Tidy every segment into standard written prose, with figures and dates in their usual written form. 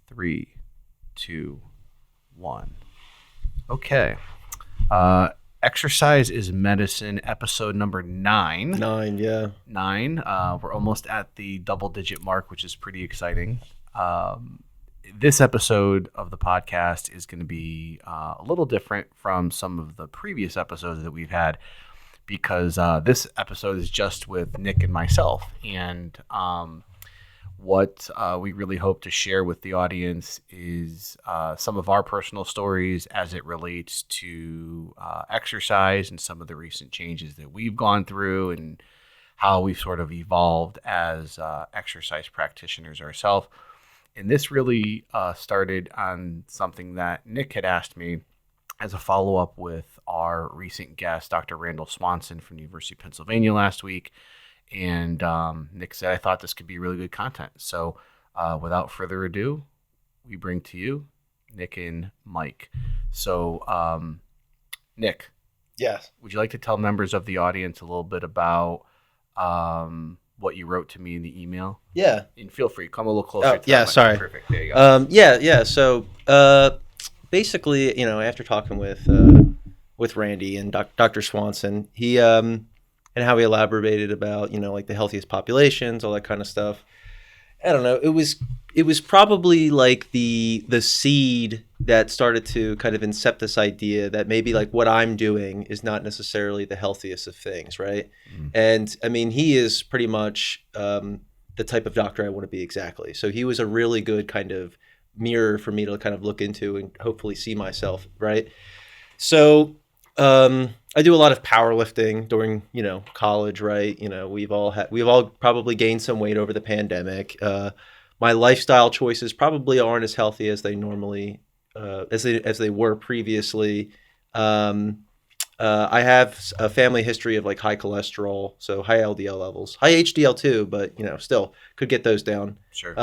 Three, two, one. Okay. Exercise is Medicine, episode number 9. 9, yeah. 9. We're almost at the double-digit mark, which is pretty exciting. This episode of the podcast is going to be a little different from some of the previous episodes that we've had because this episode is just with Nick and myself. And what we really hope to share with the audience is some of our personal stories as it relates to exercise and some of the recent changes that we've gone through and how we've sort of evolved as exercise practitioners ourselves. And this really started on something that Nick had asked me as a follow-up with our recent guest, Dr. Randall Swanson from the University of Pennsylvania last week. And Nick said, I thought this could be really good content. So without further ado, we bring to you Nick and Mike. So Nick. Yes. Would you like to tell members of the audience a little bit about what you wrote to me in the email? Yeah. And feel free, come a little closer. Yeah, sorry. Perfect. There you go. Yeah. So basically, after talking with Randy and Dr. Swanson, he and how he elaborated about, like the healthiest populations, all that kind of stuff. I don't know. It was probably like the seed that started to kind of incept this idea that maybe like what I'm doing is not necessarily the healthiest of things, right? Mm-hmm. And I mean, he is pretty much the type of doctor I want to be exactly. So he was a really good kind of mirror for me to kind of look into and hopefully see myself, right? So I do a lot of powerlifting during, college, right? We've all probably gained some weight over the pandemic. My lifestyle choices probably aren't as healthy as they normally, as they were previously. I have a family history of like high cholesterol, so high LDL levels, high HDL too, but still could get those down. Sure.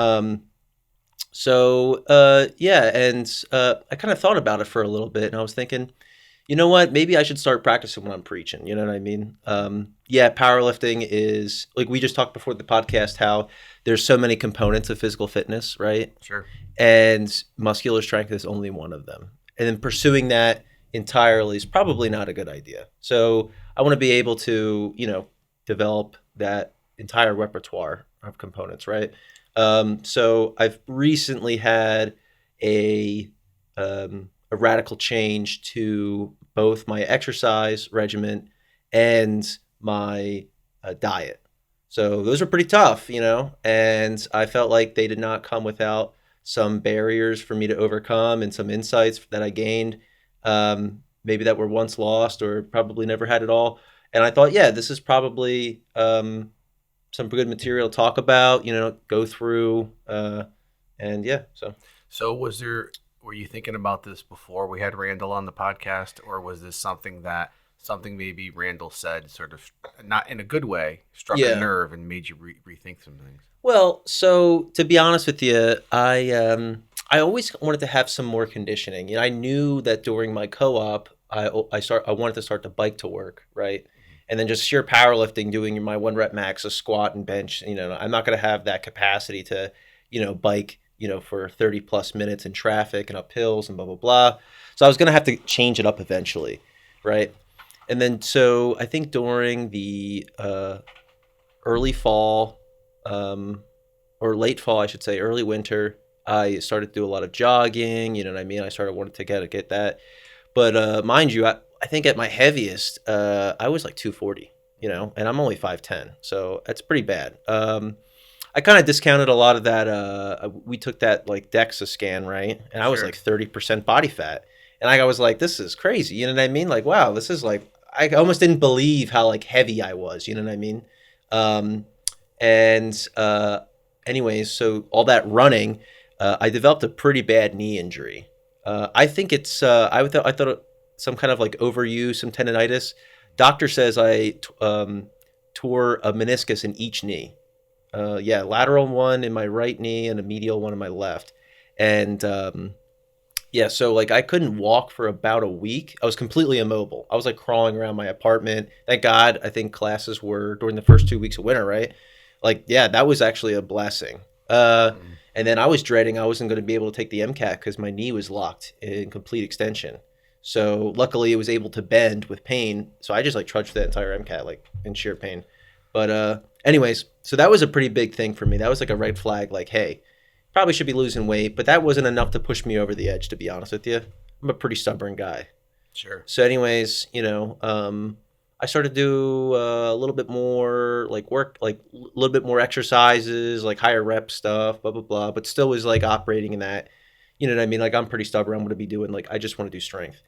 Yeah, and I kind of thought about it for a little bit, and I was thinking, you know what? Maybe I should start practicing when I'm preaching. You know what I mean? Powerlifting is, like we just talked before the podcast, how there's so many components of physical fitness, right? Sure. And muscular strength is only one of them. And then pursuing that entirely is probably not a good idea. So I want to be able to, develop that entire repertoire of components, right? So I've recently had a radical change to both my exercise regimen and my diet. So those are pretty tough, and I felt like they did not come without some barriers for me to overcome and some insights that I gained, maybe that were once lost or probably never had at all. And I thought, yeah, this is probably some good material to talk about, go through, and yeah, so. So were you thinking about this before we had Randall on the podcast, or was this something maybe Randall said sort of not in a good way, struck a nerve and made you rethink some things? Well, so to be honest with you, I always wanted to have some more conditioning. I knew that during my co-op, I wanted to start to bike to work, right? Mm-hmm. And then just sheer powerlifting, doing my 1 rep max, a squat and bench. I'm not going to have that capacity to, bike, for 30 plus minutes in traffic and up hills and blah, blah, blah. So I was going to have to change it up eventually. Right. And then, so I think during the early fall, or late fall, I should say, early winter, I started to do a lot of jogging. You know what I mean? I started wanting to get that. But mind you, I think at my heaviest, I was like 240, and I'm only 5'10". So that's pretty bad. I kind of discounted a lot of that. We took that like DEXA scan, right? And I was like 30% body fat. And I was like, this is crazy. You know what I mean? Like, wow, this is like, I almost didn't believe how like heavy I was. You know what I mean? Anyways, so all that running, I developed a pretty bad knee injury. I think it's, I thought some kind of like overuse, some tendonitis. Doctor says I tore a meniscus in each knee. Lateral one in my right knee and a medial one in my left. And so like I couldn't walk for about a week. I was completely immobile. I was like crawling around my apartment. Thank God, I think classes were during the first 2 weeks of winter, right? Like, yeah, that was actually a blessing. And then I was dreading I wasn't going to be able to take the MCAT because my knee was locked in complete extension. So luckily it was able to bend with pain. So I just like trudged that entire MCAT like in sheer pain. But anyways, so that was a pretty big thing for me. That was like a red flag, like, hey, probably should be losing weight, but that wasn't enough to push me over the edge, to be honest with you. I'm a pretty stubborn guy. Sure. So anyways, I started to do a little bit more like work, like a little bit more exercises, like higher rep stuff, blah, blah, blah, but still was like operating in that, you know what I mean? Like I'm pretty stubborn. I'm going to be doing like, I just want to do strength.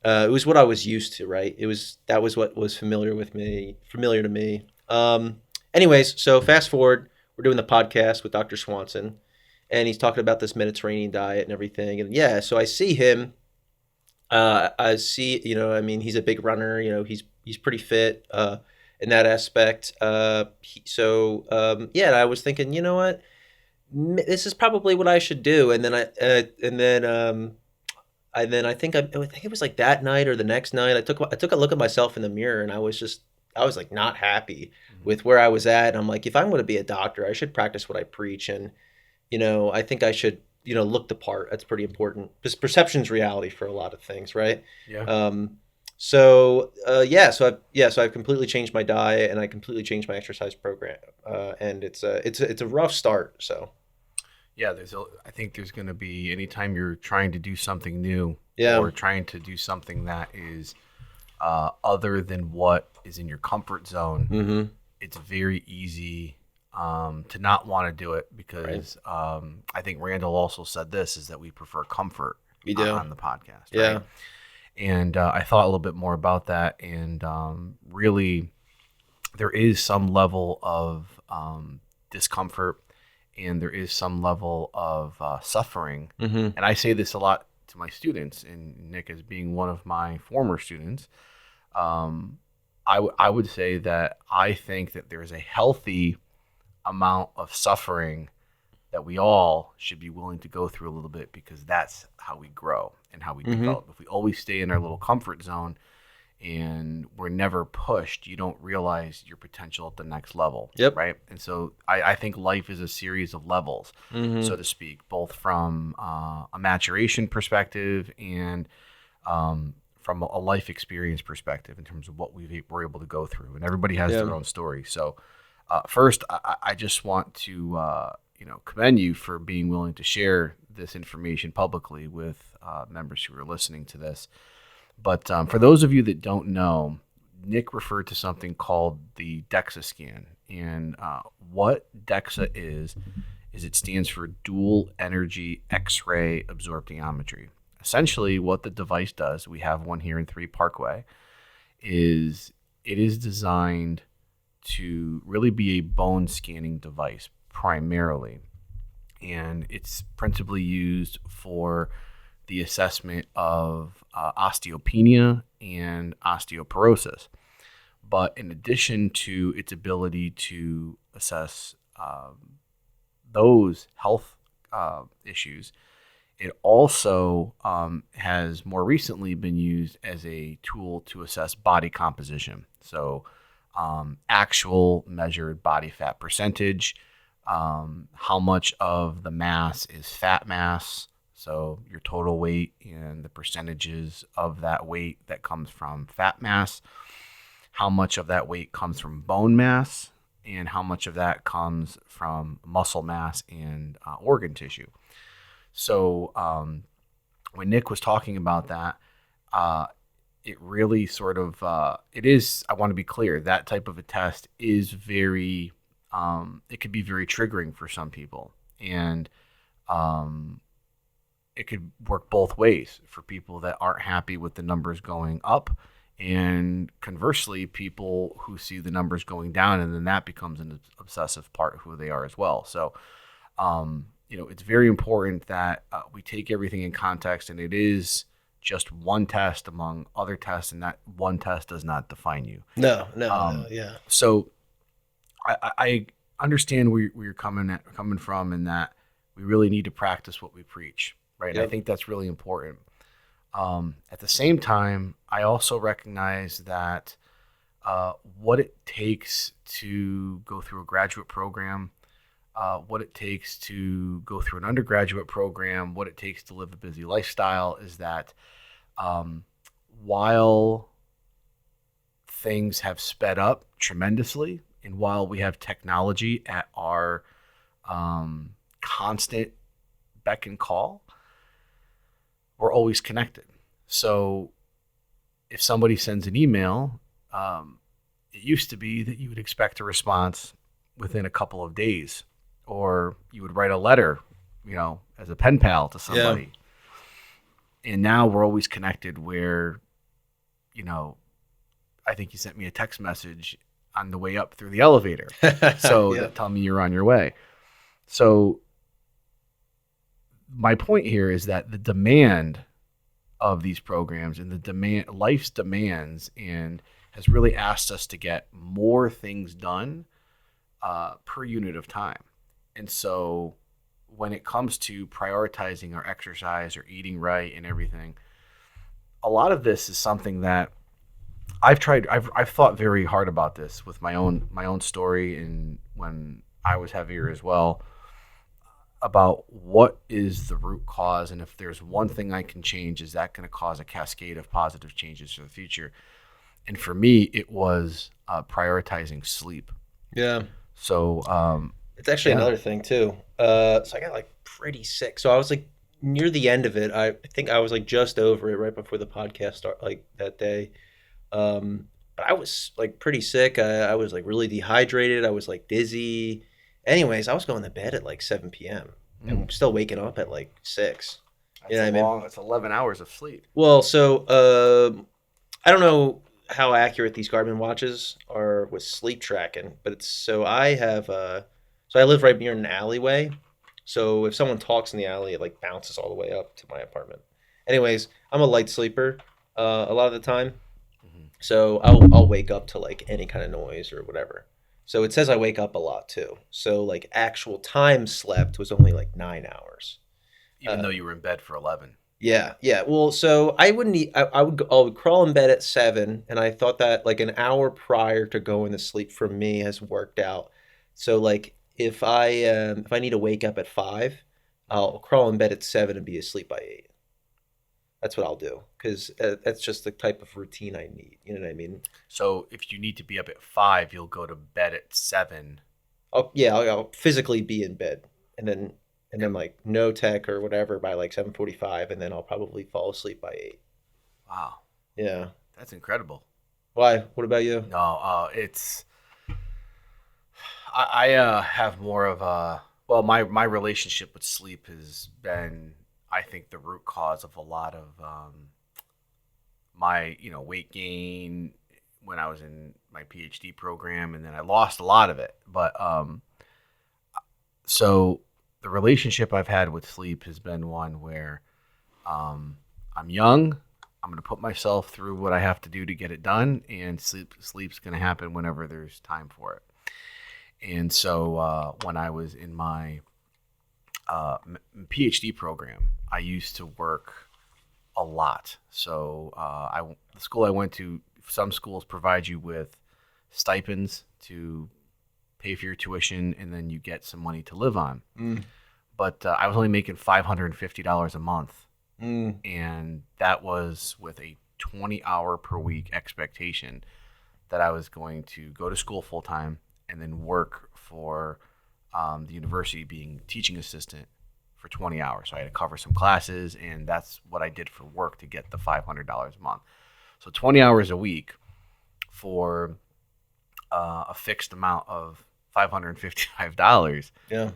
It was what I was used to, right? That was what was familiar to me. Anyways, so fast forward, we're doing the podcast with Dr. Swanson, and he's talking about this Mediterranean diet and everything. And yeah, so I see him. He's a big runner. He's pretty fit in that aspect. And I was thinking, you know what, this is probably what I should do. And then I think it was like that night or the next night. I took a look at myself in the mirror, and I was like not happy with where I was at. And I'm like, if I'm going to be a doctor, I should practice what I preach. And, I think I should, look the part. That's pretty important because perception's reality for a lot of things. Right. Yeah. So I've completely changed my diet and I completely changed my exercise program. And it's a rough start. So. Yeah. I think there's going to be, anytime you're trying to do something new or trying to do something that is other than what is in your comfort zone, it's very easy to not want to do it because I think Randall also said this, is that we prefer comfort on the podcast. Yeah. Right? And I thought a little bit more about that. And really, there is some level of discomfort and there is some level of suffering. And I say this a lot to my students, and Nick, as being one of my former students, I would say that I think that there is a healthy amount of suffering that we all should be willing to go through a little bit, because that's how we grow and how we develop. If we always stay in our little comfort zone and we're never pushed, you don't realize your potential at the next level. Yep. Right. And so I think life is a series of levels, so to speak, both from a maturation perspective and from a life experience perspective in terms of what we're able to go through. And everybody has their own story. So first, I just want to commend you for being willing to share this information publicly with members who are listening to this. But for those of you that don't know, Nick referred to something called the DEXA scan. And what DEXA is it stands for Dual Energy X-ray Absorptiometry. Essentially, what the device does, we have one here in 3 Parkway, is it is designed to really be a bone scanning device primarily. And it's principally used for the assessment of osteopenia and osteoporosis. But in addition to its ability to assess those health issues, it also has more recently been used as a tool to assess body composition. So actual measured body fat percentage, how much of the mass is fat mass, so your total weight and the percentages of that weight that comes from fat mass, how much of that weight comes from bone mass, and how much of that comes from muscle mass and organ tissue. So when Nick was talking about that, it really sort of, it is, I want to be clear, that type of a test is very, it could be very triggering for some people. And it could work both ways for people that aren't happy with the numbers going up, and conversely, people who see the numbers going down, and then that becomes an obsessive part of who they are as well. So, it's very important that we take everything in context, and it is just one test among other tests, and that one test does not define you. No, yeah. So I understand where you're coming from, in that we really need to practice what we preach, right? And I Yep. think that's really important. At the same time, I also recognize that what it takes to go through a graduate program, what it takes to go through an undergraduate program, what it takes to live a busy lifestyle is that um, while things have sped up tremendously, and while we have technology at our constant beck and call, we're always connected. So if somebody sends an email, it used to be that you would expect a response within a couple of days, or you would write a letter, as a pen pal to Yeah. somebody. And now we're always connected where, you know, I think you sent me a text message on the way up through the elevator. So Yeah. that tell me you're on your way. So my point here is that the demand of these programs and life's demands and has really asked us to get more things done per unit of time. And so when it comes to prioritizing our exercise or eating right and everything, a lot of this is something that I've thought very hard about this with my own story, and when I was heavier as well, about what is the root cause, and if there's one thing I can change, is that going to cause a cascade of positive changes for the future? And for me, it was prioritizing sleep. Yeah. So It's actually yeah. another thing too. So I got like pretty sick. So I was like near the end of it. I think I was like just over it right before the podcast start, like that day. But I was like pretty sick. I was like really dehydrated. I was like dizzy. Anyways, I was going to bed at like 7 p.m. Mm, and still waking up at like 6. You that's know a what I mean? long. That's 11 hours of sleep. Well, so I don't know how accurate these Garmin watches are with sleep tracking, but it's so I have so I live right near an alleyway. So if someone talks in the alley, it like bounces all the way up to my apartment. Anyways, I'm a light sleeper a lot of the time, Hmm. so I'll wake up to like any kind of noise or whatever. So it says I wake up a lot too. So like actual time slept was only like 9 hours. Even though Uh, you were in bed for 11. yeah, yeah. Well, so I wouldn't. I would crawl in bed at 7, and I thought that like an hour prior to going to sleep for me has worked out. So like if I need to wake up at 5, I'll crawl in bed at 7 and be asleep by 8. That's what I'll do because that's just the type of routine I need. You know what I mean? So if you need to be up at 5, you'll go to bed at 7. I'll physically be in bed, and then like no tech or whatever by like 7:45, and then I'll probably fall asleep by 8. Wow, Yeah. that's incredible. Why? What about you? No, it's I have more of a, well, my relationship with sleep has been, I think, the root cause of a lot of my weight gain when I was in my PhD program, and then I lost a lot of it. But so the relationship I've had with sleep has been one where I'm young. I'm going to put myself through what I have to do to get it done, and sleep's going to happen whenever there's time for it. And so when I was in my PhD program, I used to work a lot. So the school I went to, some schools provide you with stipends to pay for your tuition, and then you get some money to live on. Mm, But I was only making $550 a month, mm, and that was with a 20-hour per week expectation that I was going to go to school full time and then work for the university being teaching assistant for 20 hours. So I had to cover some classes, and that's what I did for work to get the $500 a month. So 20 hours a week for a fixed amount of $555. yeah.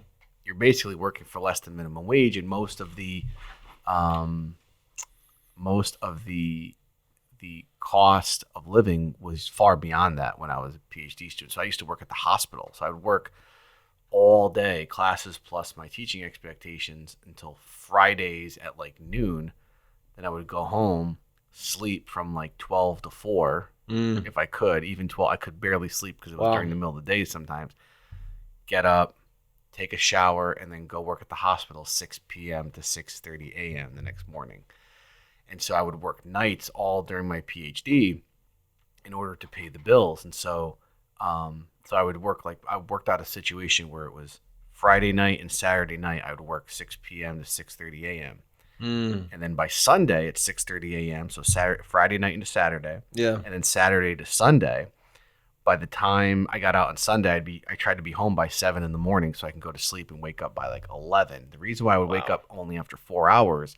You're basically working for less than minimum wage, and um, most of the cost of living was far beyond that when I was a PhD student. So I used to work at the hospital. So I would work all day, classes plus my teaching expectations, until Fridays at like noon. Then I would go home, sleep from like 12 to 4 Mm. if I could. Even 12, I could barely sleep because it was Wow. during the middle of the day sometimes. Get up, take a shower, and then go work at the hospital 6 p.m. to 6:30 a.m. the next morning. And so I would work nights all during my PhD in order to pay the bills. And so I would work I worked out a situation where it was Friday night and Saturday night. I would work 6 p.m. to 6:30 a.m. Mm. And then by Sunday at 6:30 a.m. So Friday night into Saturday, Yeah. and then Saturday to Sunday. By the time I got out on Sunday, I tried to be home by 7 in the morning so I can go to sleep and wake up by like 11. The reason why I would wake up only after 4 hours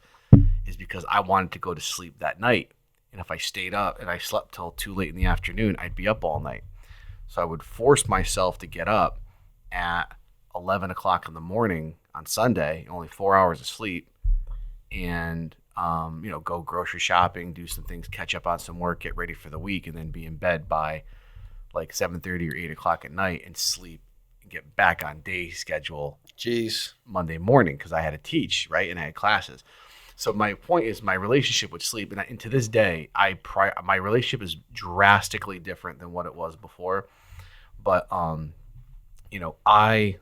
is because I wanted to go to sleep that night. And if I stayed up and I slept till too late in the afternoon, I'd be up all night. So I would force myself to get up at 11 o'clock in the morning on Sunday, only 4 hours of sleep, and go grocery shopping, do some things, catch up on some work, get ready for the week, and then be in bed by like 7:30 or 8 o'clock at night and sleep and get back on day schedule Jeez. Monday morning because I had to teach, right? And I had classes. So my point is my relationship with sleep, and to this day, my relationship is drastically different than what it was before. But I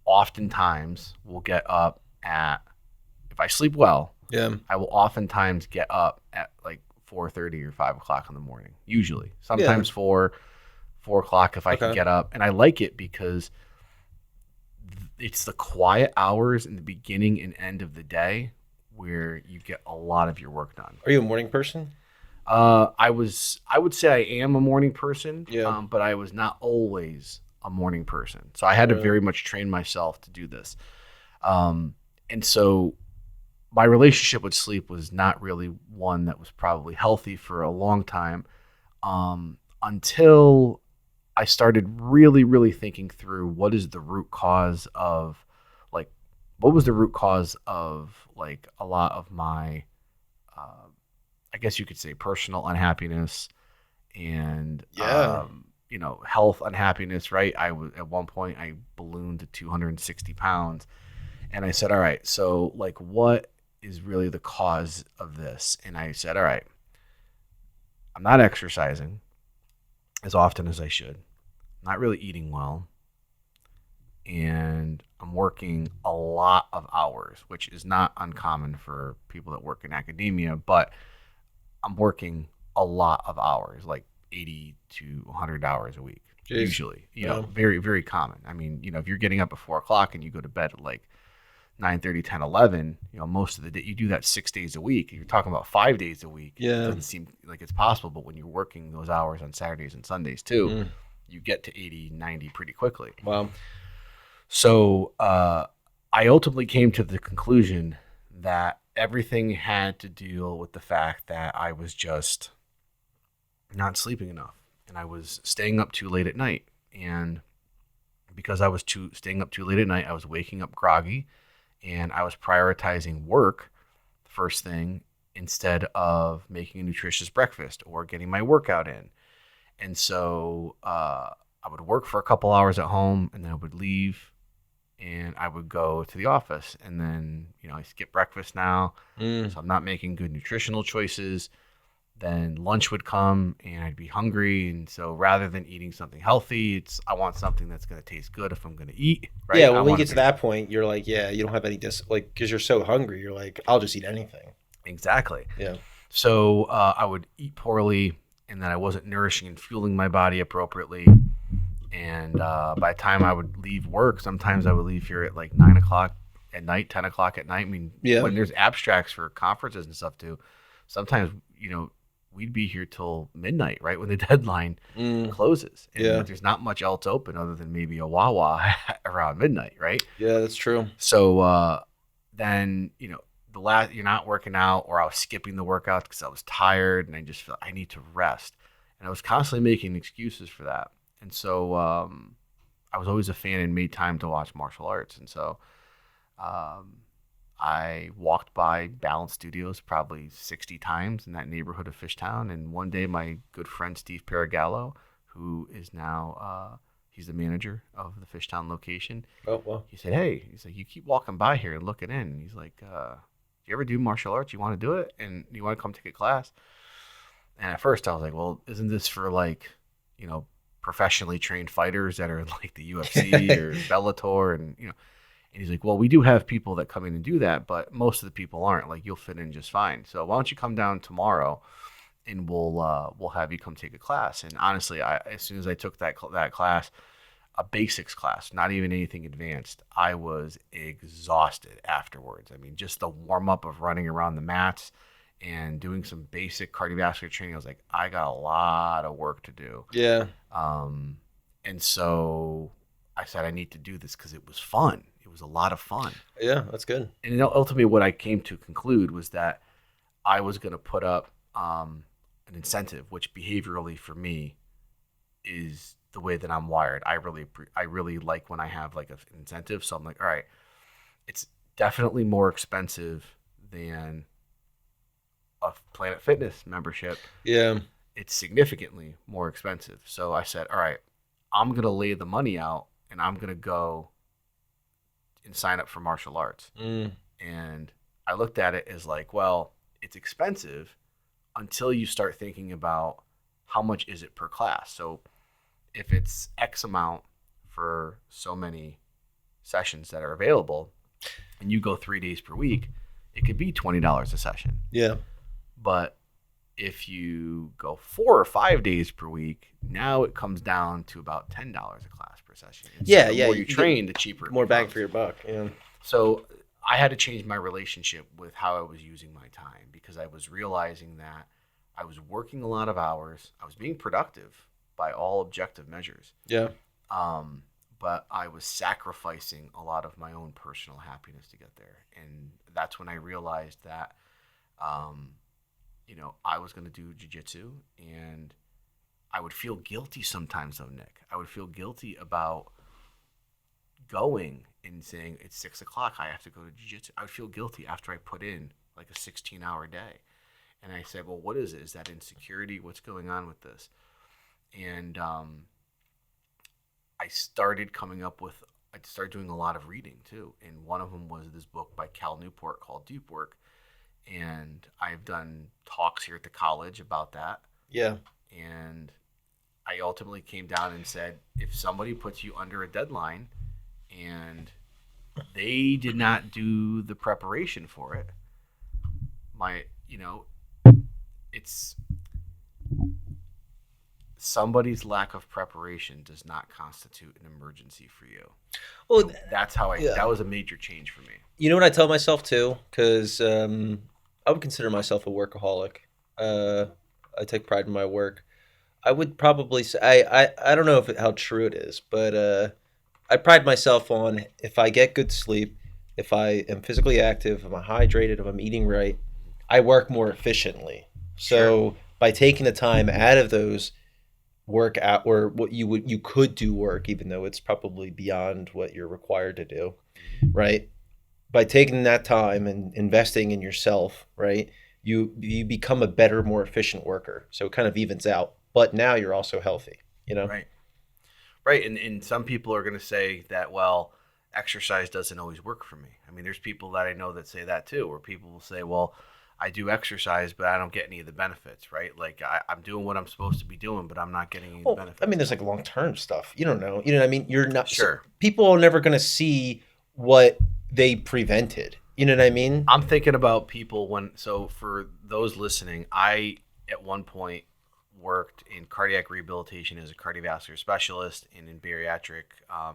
oftentimes will get up if I sleep well, Yeah. I will oftentimes get up at like 4:30 or 5 o'clock in the morning. Usually, sometimes 4 o'clock if I can get up, and I like it because it's the quiet hours in the beginning and end of the day where you get a lot of your work done. Are you a morning person? I would say I am a morning person, Yeah. but I was not always a morning person. So I had to very much train myself to do this. And so my relationship with sleep was not really one that was probably healthy for a long time, until I started really, really thinking through what was the root cause of a lot of my, I guess you could say, personal unhappiness and, health unhappiness, right? At one point I ballooned to 260 pounds, and I said, all right, so like what is really the cause of this? And I said, all right, I'm not exercising as often as I should. I'm not really eating well. And I'm working a lot of hours, which is not uncommon for people that work in academia, but I'm working a lot of hours, like 80 to 100 hours a week, Jeez. usually, very, very common. I mean, if you're getting up at 4 o'clock and you go to bed at like 9:30, 10, 11, most of the day, you do that 6 days a week. If you're talking about 5 days a week, Yeah. it doesn't seem like it's possible. But when you're working those hours on Saturdays and Sundays too, you get to 80, 90 pretty quickly. Wow. So I ultimately came to the conclusion that everything had to deal with the fact that I was just not sleeping enough, and I was staying up too late at night. And because I was staying up too late at night, I was waking up groggy, and I was prioritizing work first thing instead of making a nutritious breakfast or getting my workout in. And so I would work for a couple hours at home, and then I would leave and I would go to the office, and then, I skip breakfast now. So I'm not making good nutritional choices. Then lunch would come and I'd be hungry. And so rather than eating something healthy, I want something that's going to taste good if I'm going to eat. Right? Yeah. When you get to that point, you're like, you don't have any because you're so hungry. You're like, I'll just eat anything. Exactly. Yeah. So I would eat poorly, and then I wasn't nourishing and fueling my body appropriately. And by the time I would leave work, sometimes I would leave here at like 9 o'clock at night, 10 o'clock at night. I mean, when there's abstracts for conferences and stuff too, sometimes, we'd be here till midnight, right when the deadline closes. And there's not much else open other than maybe a Wawa around midnight, right? Yeah, that's true. So then, you're not working out, or I was skipping the workout because I was tired and I just felt I need to rest. And I was constantly making excuses for that. And so I was always a fan and made time to watch martial arts. And so I walked by Balance Studios probably 60 times in that neighborhood of Fishtown. And one day my good friend Steve Paragallo, who is now he's the manager of the Fishtown location. Oh, wow. He said, hey, he's like, you keep walking by here and looking in. And he's like, do you ever do martial arts? You want to do it? And you want to come take a class? And at first I was like, well, isn't this for like, you know, professionally trained fighters that are in like the UFC or Bellator and and he's like, well, we do have people that come in and do that, but most of the people aren't. Like you'll fit in just fine. So why don't you come down tomorrow and we'll have you come take a class. And honestly, as soon as I took that class, a basics class, not even anything advanced, I was exhausted afterwards. I mean, just the warm up of running around the mats and doing some basic cardiovascular training. I was like, I got a lot of work to do. Yeah. And so I said, I need to do this because it was fun. It was a lot of fun. Yeah, that's good. And ultimately, what I came to conclude was that I was going to put up an incentive, which behaviorally for me is the way that I'm wired. I really like when I have like an incentive. So I'm like, all right, it's definitely more expensive than a Planet Fitness membership. Yeah. It's significantly more expensive. So I said, all right, I'm going to lay the money out and I'm going to go and sign up for martial arts. And I looked at it as like, well, it's expensive until you start thinking about how much is it per class. So if it's X amount for so many sessions that are available and you go 3 days per week, it could be $20 a session. Yeah. But if you go 4 or 5 days per week, now it comes down to about $10 a class per session. And so the more you train, the cheaper. More bang for your buck. Yeah. So I had to change my relationship with how I was using my time because I was realizing that I was working a lot of hours. I was being productive by all objective measures. Yeah. But I was sacrificing a lot of my own personal happiness to get there. And that's when I realized that, I was going to do jiu-jitsu, and I would feel guilty sometimes though, Nick. I would feel guilty about going and saying it's 6 o'clock, I have to go to jiu-jitsu. I would feel guilty after I put in like a 16-hour day. And I said, well, what is it? Is that insecurity? What's going on with this? And I started doing a lot of reading too. And one of them was this book by Cal Newport called Deep Work. And I've done talks here at the college about that. Yeah. And I ultimately came down and said, if somebody puts you under a deadline and they did not do the preparation for it, it's somebody's lack of preparation does not constitute an emergency for you. Well, that's how that was a major change for me. You know what I tell myself too? Because I would consider myself a workaholic. I take pride in my work. I would probably say, I don't know how true it is, but I pride myself on if I get good sleep, if I am physically active, if I'm hydrated, if I'm eating right, I work more efficiently. So by taking the time out of those work out or what you could do work, even though it's probably beyond what you're required to do, right? By taking that time and investing in yourself, right, you become a better, more efficient worker. So it kind of evens out. But now you're also healthy, Right. And some people are going to say that, well, exercise doesn't always work for me. I mean, there's people that I know that say that too, where people will say, well, I do exercise, but I don't get any of the benefits, right? Like I'm doing what I'm supposed to be doing, but I'm not getting any of the benefits. I mean, there's like long-term stuff. You don't know. You know what I mean? You're not sure. People are never going to see what they prevented. You know what I mean? I'm thinking about people so for those listening, I at one point worked in cardiac rehabilitation as a cardiovascular specialist and in bariatric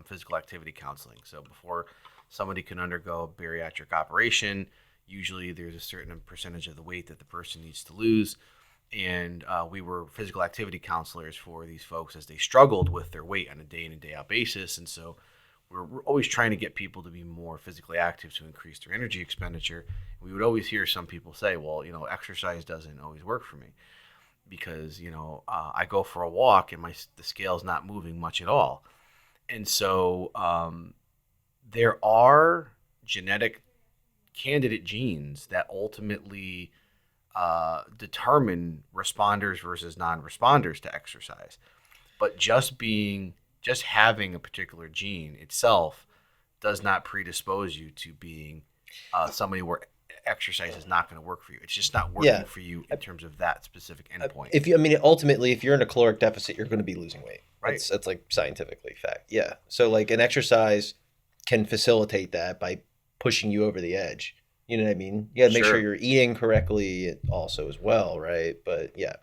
physical activity counseling. So before somebody can undergo a bariatric operation, usually there's a certain percentage of the weight that the person needs to lose. And we were physical activity counselors for these folks as they struggled with their weight on a day in and day out basis. And so we're always trying to get people to be more physically active to increase their energy expenditure. We would always hear some people say, well, exercise doesn't always work for me because, I go for a walk and the scale's not moving much at all. And so there are genetic candidate genes that ultimately determine responders versus non-responders to exercise. But just having a particular gene itself does not predispose you to being somebody where exercise is not going to work for you. It's just not working Yeah. for you in terms of that specific endpoint. Ultimately, if you're in a caloric deficit, you're going to be losing weight. Right. That's like scientifically fact. Yeah. So like an exercise can facilitate that by pushing you over the edge. You know what I mean? You got to make sure you're eating correctly also as well, right? But yeah.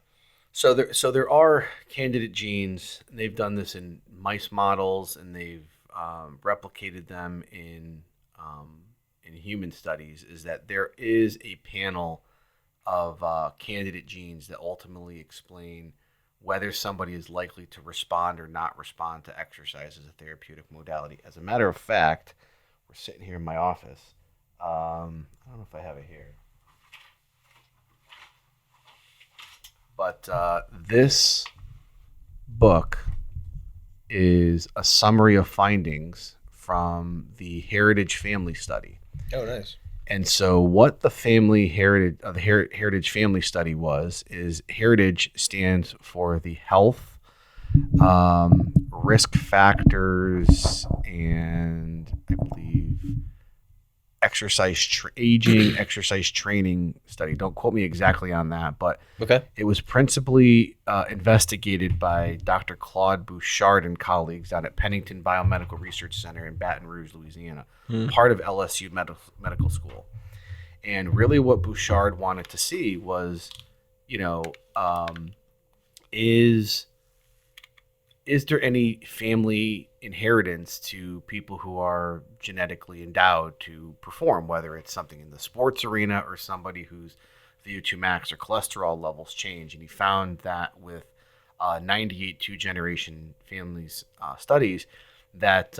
So there are candidate genes, and they've done this in mice models, and they've replicated them in human studies. Is that there is a panel of candidate genes that ultimately explain whether somebody is likely to respond or not respond to exercise as a therapeutic modality. As a matter of fact, we're sitting here in my office. I don't know if I have it here. But this book is a summary of findings from the Heritage Family Study. Oh, nice. And so, what the Heritage Family Study is Heritage stands for the health, risk factors, and I believe aging, exercise training study. Don't quote me exactly on that, but okay. It was principally investigated by Dr. Claude Bouchard and colleagues down at Pennington Biomedical Research Center in Baton Rouge, Louisiana, part of LSU Medical School. And really what Bouchard wanted to see was, is there any family inheritance to people who are genetically endowed to perform, whether it's something in the sports arena or somebody whose VO2 max or cholesterol levels change? And he found that with 98 two-generation families studies that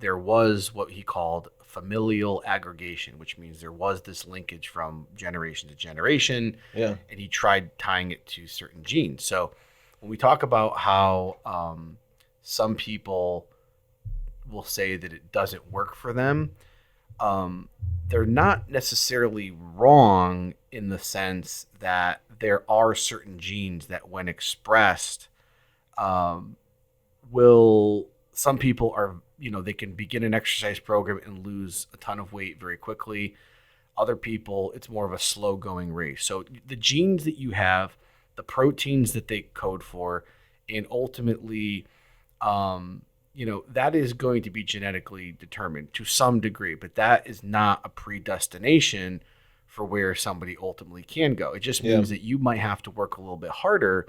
there was what he called familial aggregation, which means there was this linkage from generation to generation. Yeah. And he tried tying it to certain genes. So when we talk about how some people will say that it doesn't work for them, they're not necessarily wrong in the sense that there are certain genes that when expressed some people are, they can begin an exercise program and lose a ton of weight very quickly. Other people, it's more of a slow going race. So the genes that you have, the proteins that they code for, and ultimately, that is going to be genetically determined to some degree, but that is not a predestination for where somebody ultimately can go. It just means that you might have to work a little bit harder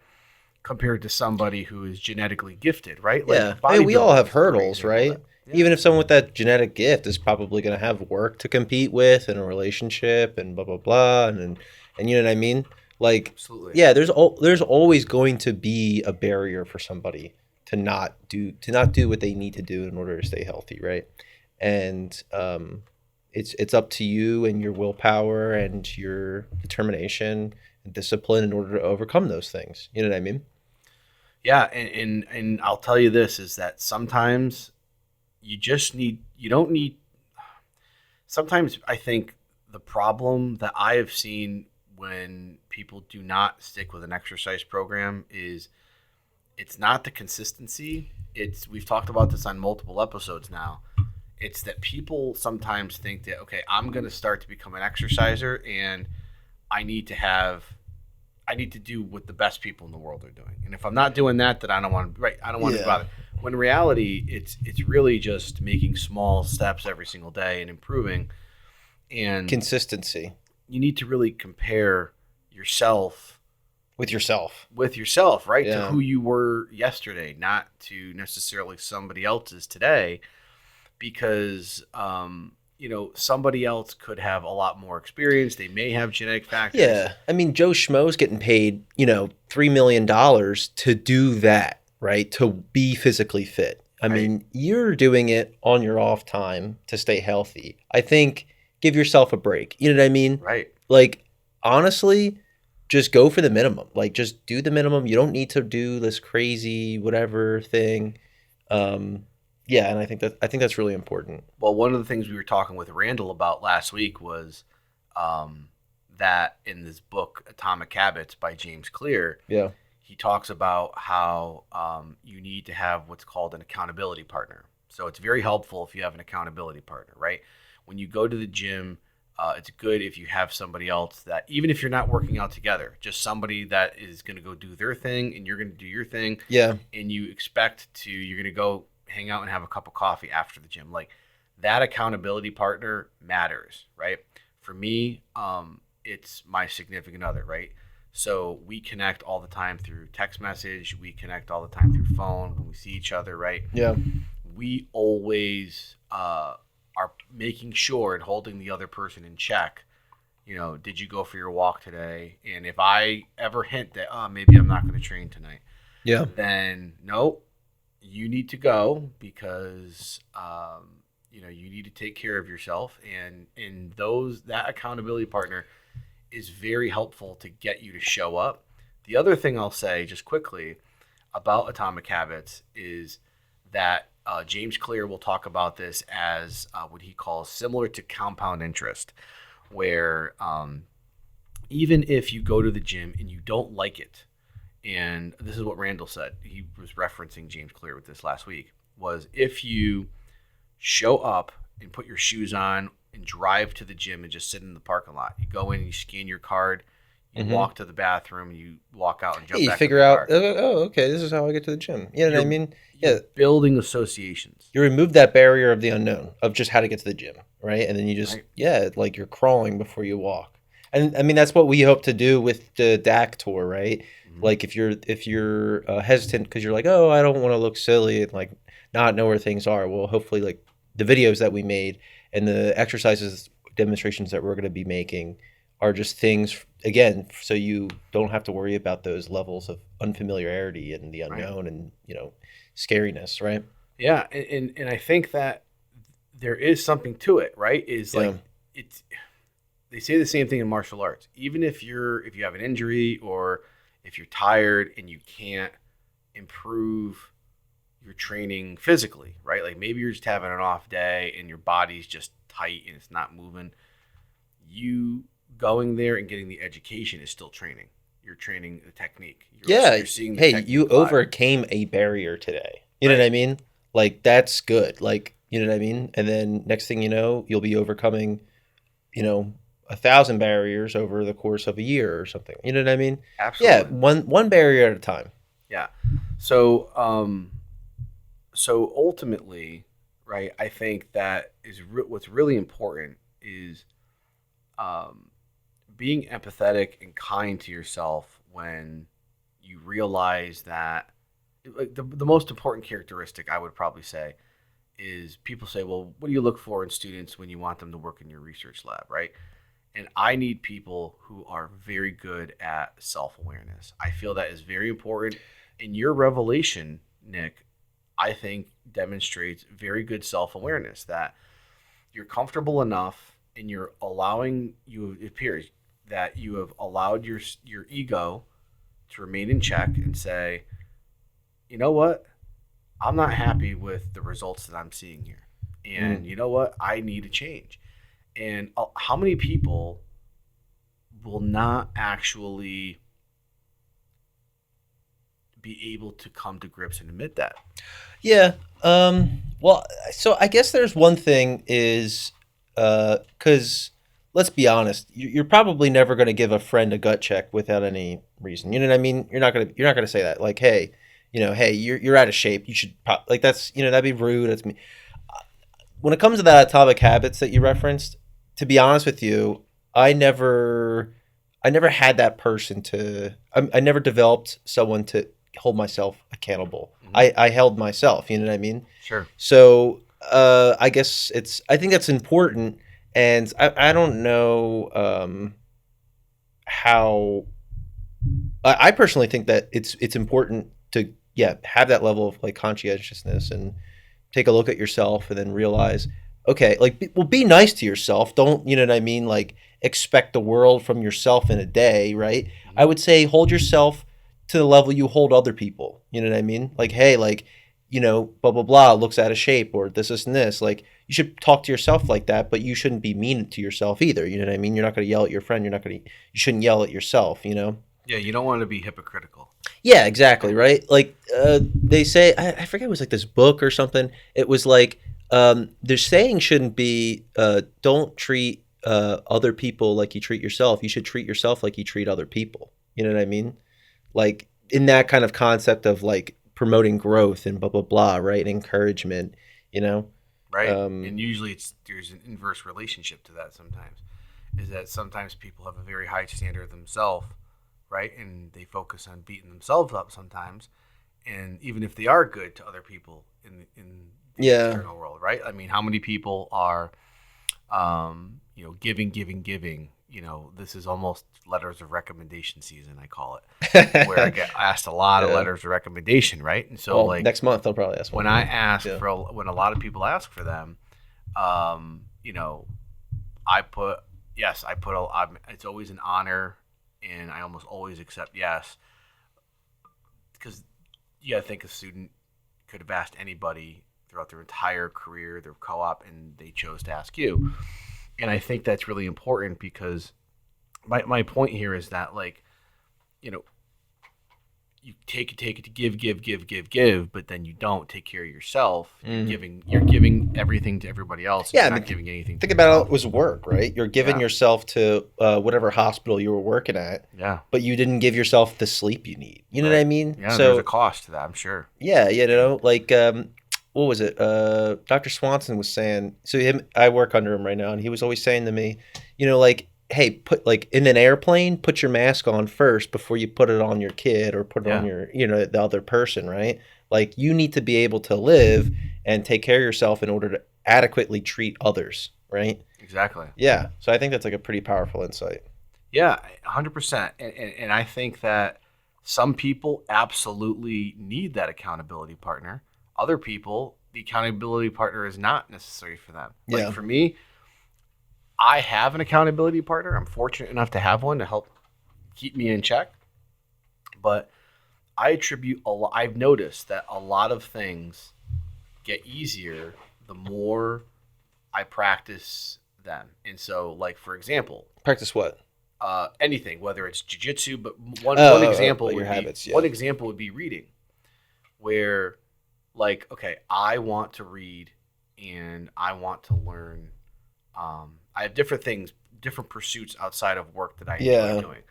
compared to somebody who is genetically gifted, right? Yeah. We all have hurdles, right? Yeah. Even if someone with that genetic gift is probably going to have work to compete with in a relationship and blah, blah, blah. And you know what I mean? Like, absolutely. Yeah, there's always going to be a barrier for somebody to not do what they need to do in order to stay healthy, right? And it's up to you and your willpower and your determination and discipline in order to overcome those things. You know what I mean? Yeah, and I'll tell you this is that sometimes sometimes I think the problem that I have seen when people do not stick with an exercise program is it's not the consistency. We've talked about this on multiple episodes now. It's that people sometimes think that, okay, I'm going to start to become an exerciser and I need to do what the best people in the world are doing. And if I'm not doing that, then I don't want to be bothered. When in reality, it's really just making small steps every single day and improving. And consistency. You need to really compare yourself with yourself, right? Yeah. To who you were yesterday, not to necessarily somebody else's today, because somebody else could have a lot more experience. They may have genetic factors. Yeah. I mean, Joe Schmo's getting paid, $3 million to do that, right? To be physically fit. I mean, you're doing it on your off time to stay healthy. I think give yourself a break. You know what I mean? Right. Like, honestly, just go for the minimum. Like, just do the minimum. You don't need to do this crazy whatever thing. Yeah, and I think that's really important. Well, one of the things we were talking with Randall about last week was that in this book, Atomic Habits by James Clear, he talks about how you need to have what's called an accountability partner. So it's very helpful if you have an accountability partner, right? When you go to the gym, It's good if you have somebody else that, even if you're not working out together, just somebody that is going to go do their thing and you're going to do your thing. Yeah. And you expect to, you're going to go hang out and have a cup of coffee after the gym. Like, that accountability partner matters, right? For me, it's my significant other, right? So we connect all the time through text message. We connect all the time through phone when we see each other, right? Yeah. We always are making sure and holding the other person in check. Did you go for your walk today? And if I ever hint that, maybe I'm not going to train tonight, Yeah. then no, you need to go because you need to take care of yourself. And that accountability partner is very helpful to get you to show up. The other thing I'll say just quickly about Atomic Habits is that James Clear will talk about this as what he calls similar to compound interest, where even if you go to the gym and you don't like it, and this is what Randall said, he was referencing James Clear with this last week, was if you show up and put your shoes on and drive to the gym and just sit in the parking lot, you go in and you scan your card, you walk to the bathroom, you walk out and jump You back figure in the out, car. okay, this is how I get to the gym. You know what I mean? Yeah. Building associations. You remove that barrier of the unknown of just how to get to the gym, right? And then you just, like you're crawling before you walk. And I mean, that's what we hope to do with the DAC tour, right? Mm-hmm. Like if you're hesitant because you're like, oh, I don't want to look silly and like not know where things are. Well, hopefully like the videos that we made and the exercises, demonstrations that we're going to be making are just things, again, so you don't have to worry about those levels of unfamiliarity and the unknown and, scariness, right? Yeah, and I think that there is something to it, right? Is like they say the same thing in martial arts. Even if you have an injury or if you're tired and you can't improve your training physically, right? Like maybe you're just having an off day and your body's just tight and it's not moving. You going there and getting the education is still training. You're training the technique. You're seeing the technique you live. Overcame a barrier today. You know what I mean? Like that's good. Like, you know what I mean? And then next thing you know, you'll be overcoming, 1,000 barriers over the course of a year or something. You know what I mean? Absolutely. Yeah, one barrier at a time. Yeah. So ultimately, right, I think that is what's really important is being empathetic and kind to yourself when you realize that, like, the most important characteristic I would probably say is people say, well, what do you look for in students when you want them to work in your research lab, right? And I need people who are very good at self-awareness. I feel that is very important. And your revelation, Nick, I think demonstrates very good self-awareness, that you're comfortable enough and you're allowing, it appears that you have allowed your ego to remain in check and say, you know what? I'm not happy with the results that I'm seeing here. And you know what? I need a change. And how many people will not actually be able to come to grips and admit that? Yeah. Well, so I guess there's one thing is, because let's be honest, you're probably never going to give a friend a gut check without any reason. You know what I mean? You're not gonna say that. Like, hey, hey, you're out of shape. You should like that's that'd be rude. That's me. When it comes to that Atomic Habits that you referenced, to be honest with you, I never had that person I never developed someone to hold myself accountable. Mm-hmm. I held myself, you know what I mean? Sure. So I guess I think that's important, and I don't know how. I personally think that it's important to have that level of like conscientiousness and take a look at yourself and then realize, okay, like be nice to yourself. Don't, you know what I mean? Like expect the world from yourself in a day, right? Mm-hmm. I would say hold yourself to the level you hold other people. You know what I mean? Like, hey, like, blah, blah, blah, looks out of shape, or this and this. Like, you should talk to yourself like that, but you shouldn't be mean to yourself either. You know what I mean? You're not going to yell at your friend. You shouldn't yell at yourself, Yeah, you don't want to be hypocritical. Yeah, exactly, right? Like, they say, I forget, it was like this book or something. It was like, their saying shouldn't be, don't treat other people like you treat yourself, you should treat yourself like you treat other people. You know what I mean? Like in that kind of concept of like promoting growth and blah blah blah, right? And encouragement, you know. Right. And usually there's an inverse relationship to that sometimes. Is that sometimes people have a very high standard of themselves, right? And they focus on beating themselves up sometimes. And even if they are good to other people in the Yeah. external world, right? I mean, how many people are giving, giving, giving. This is almost letters of recommendation season, I call it, where I get asked a lot of Yeah. letters of recommendation, right? And so, Well, like next month they'll probably ask when one. I ask Yeah. when a lot of people ask for them, you know, I put yes, it's always an honor, and I almost always accept yes, because you got to think a student could have asked anybody throughout their entire career, their co-op, and they chose to ask you. And I think that's really important because my point here is that, like, you know, you take it to give, but then you don't take care of yourself. You're giving everything to everybody else. Yeah, You're I not mean, giving anything Think to about yourself. it was work, right? You're giving Yeah. yourself to whatever hospital you were working at, Yeah. but you didn't give yourself the sleep you need. You know what I mean? Yeah, there's a cost to that, I'm sure. Yeah, like what was it? Dr. Swanson was saying. So I work under him right now, and he was always saying to me, like, hey, put like in an airplane, put your mask on first before you put it on your kid or put it on your, the other person, right? Like you need to be able to live and take care of yourself in order to adequately treat others, right? Exactly. Yeah. So I think that's like a pretty powerful insight. Yeah, 100%. And I think that some people absolutely need that accountability partner. Other people, the accountability partner is not necessary for them. Like Yeah. for me, I have an accountability partner. I'm fortunate enough to have one to help keep me in check. But I attribute a lot. I've noticed that a lot of things get easier the more I practice them. And so, like for example, Practice what? anything, whether it's jujitsu, but one example your would habits, be yeah. one example would be reading, where like okay, I want to read and I want to learn. I have different things, different pursuits outside of work that I enjoy doing.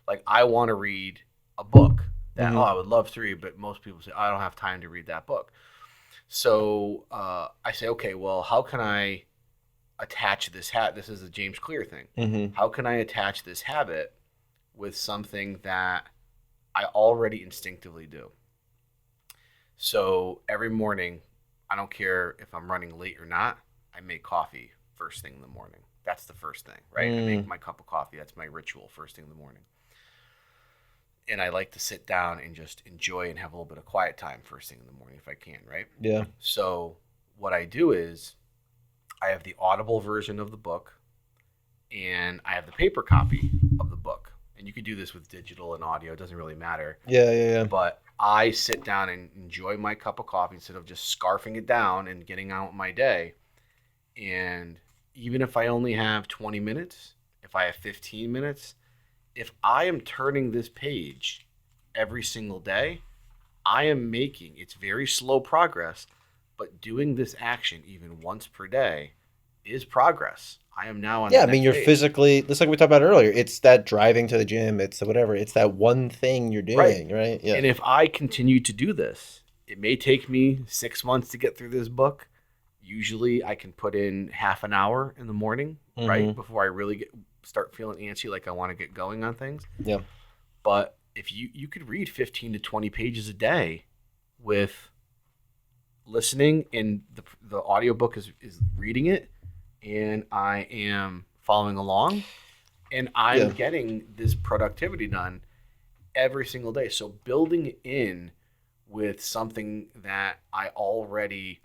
Like I want to read a book that I would love to read, but most people say I don't have time to read that book. So I say, okay, well, how can I attach this This is a James Clear thing. Mm-hmm. How can I attach this habit with something that I already instinctively do? So every morning, I don't care if I'm running late or not, I make coffee first thing in the morning. That's the first thing, right? I make my cup of coffee. That's my ritual first thing in the morning. And I like to sit down and just enjoy and have a little bit of quiet time first thing in the morning if I can, right? Yeah. So what I do is I have the Audible version of the book and I have the paper copy of the book. And you could do this with digital and audio. It doesn't really matter. Yeah. But I sit down and enjoy my cup of coffee instead of just scarfing it down and getting on with my day. And even if I only have 20 minutes, if I have 15 minutes, if I am turning this page every single day, I am making, it's very slow progress, but doing this action even once per day is progress. I am now on Yeah, the I mean, next you're page. physically, just like we talked about earlier, it's that driving to the gym, it's the whatever, it's that one thing you're doing, right? Yeah. And if I continue to do this, it may take me 6 months to get through this book. Usually I can put in half an hour in the morning, right? Before I really start feeling antsy, like I want to get going on things. Yeah. But if you could read 15 to 20 pages a day with listening, and the audiobook is reading it, and I am following along, and I'm getting this productivity done every single day. So building it in with something that I already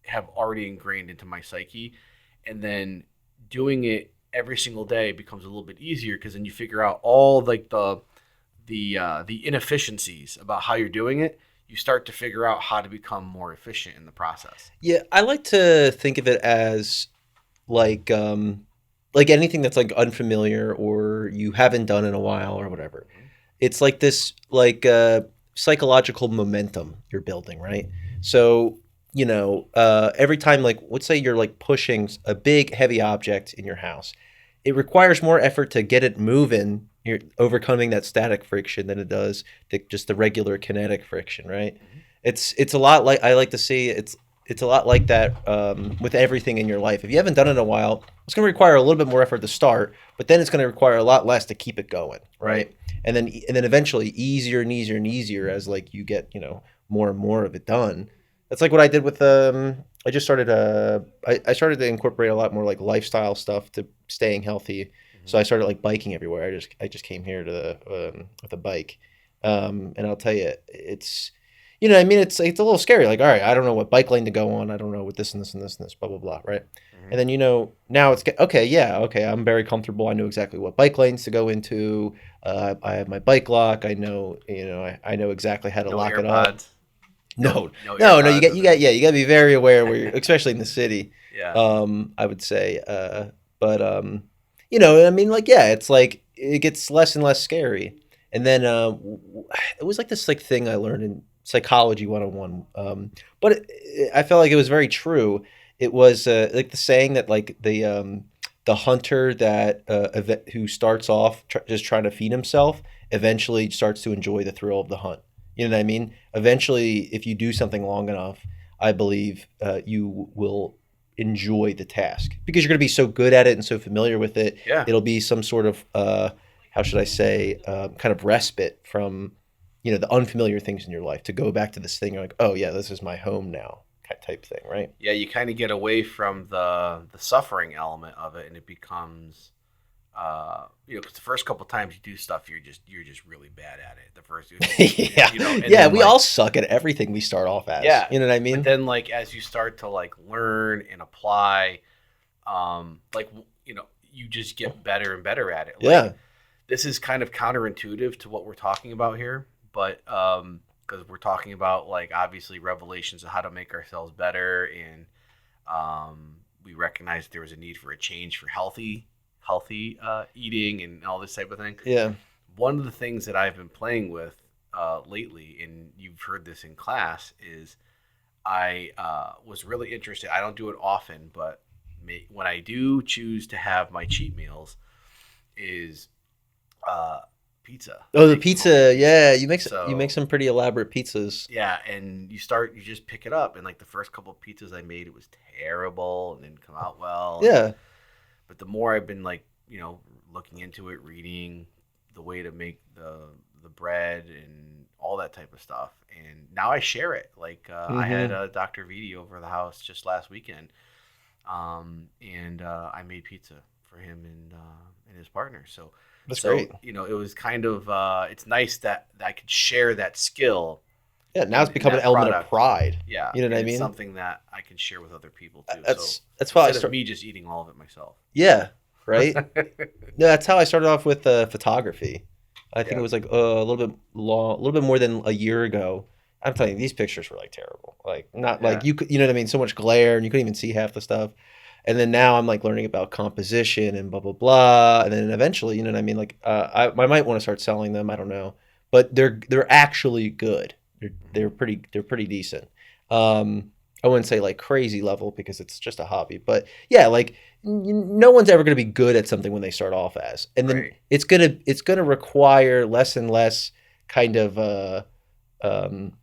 have already ingrained into my psyche, and then doing it every single day becomes a little bit easier because then you figure out all like the inefficiencies about how you're doing it. You start to figure out how to become more efficient in the process. Yeah, I like to think of it as like anything that's like unfamiliar or you haven't done in a while or whatever. It's like this like psychological momentum you're building, right? So every time, like, let's say you're like pushing a big heavy object in your house, it requires more effort to get it moving. You're overcoming that static friction than it does just the regular kinetic friction, right? Mhm. It's a lot like, I like to see it's a lot like that, with everything in your life. If you haven't done it in a while, it's going to require a little bit more effort to start, but then it's going to require a lot less to keep it going, Right. right? And then eventually easier and easier and easier as like you get more and more of it done. That's like what I did with I just started I started to incorporate a lot more like lifestyle stuff to staying healthy. So Mhm. I started like biking everywhere. I just came here to the with a bike, and I'll tell you, it's I mean, it's a little scary. Like, all right, I don't know what bike lane to go on. I don't know what this and this and this and this, blah blah blah, right? And Mhm. then now okay, yeah, okay. I'm very comfortable. I know exactly what bike lanes to go into. I have my bike lock. I know exactly how to No lock it up. AirPods. No, No, no no. You AirPods. get, Okay. yeah, you got to be very aware where you're, especially in the city. Yeah. I would say, but I mean, like, yeah, it's like it gets less and less scary. And then it was like this like thing I learned in psychology 101. But I felt like it was very true. It was like the saying that like the hunter that who starts off just trying to feed himself eventually starts to enjoy the thrill of the hunt. You know what I mean? Eventually, if you do something long enough, I believe you will enjoy the task because you're going to be so good at it and so familiar with it. Yeah. It'll be some sort of how should I say, kind of respite from the unfamiliar things in your life to go back to this thing. You're like, oh yeah, this is my home now, type thing, right? Yeah, you kind of get away from the suffering element of it, and it becomes, because the first couple times you do stuff, you're just really bad at it. The first, Yeah, and yeah. then We like, all suck at everything we start off as. yeah, You know what I but mean? then like as you start to like learn and apply, like you just get better and better at it. Like Yeah. this is kind of counterintuitive to what we're talking about here, but because we're talking about like obviously revelations of how to make ourselves better, and we recognized there was a need for a change for healthy eating and all this type of thing. Yeah. One of the things that I've been playing with lately, and you've heard this in class, is I was really interested. I don't do it often, but when I do choose to have my cheat meals, is uh, pizza. Oh, the Making homemade pizza. pizza. Yeah, you make So some pretty elaborate pizzas. yeah, and you just pick it up, and like the first couple of pizzas I made, it was terrible and didn't come out well. And Yeah. but the more I've been like looking into it, reading the way to make the bread and all that type of stuff, and now I share it. Like I had Mm-hmm. Dr. Viti over the house just last weekend, and I made pizza for him and his partner. So That's so great. it was kind of it's nice that I could share that skill Yeah, now it's in become an that element of product. pride. Yeah, You know what and I it's mean? something that I can share with other people too. So That's why I instead of start. me just eating all of it myself. Yeah, right. No, that's how I started off with photography. I think it Yeah. was like a little bit long, a little bit more than a year ago. I'm telling you, these pictures were like terrible. Like not like Yeah. you could, you know what I mean? So much glare, and you couldn't even see half the stuff. And then now I'm like learning about composition and blah blah blah. And then eventually, you know what I mean? Like I might want to start selling them. I don't know, but they're actually good. Mhm. They're pretty decent. I wouldn't say like crazy level because it's just a hobby, but yeah, like no one's ever going to be good at something when they start off as, and then Right. it's gonna require less and less kind of um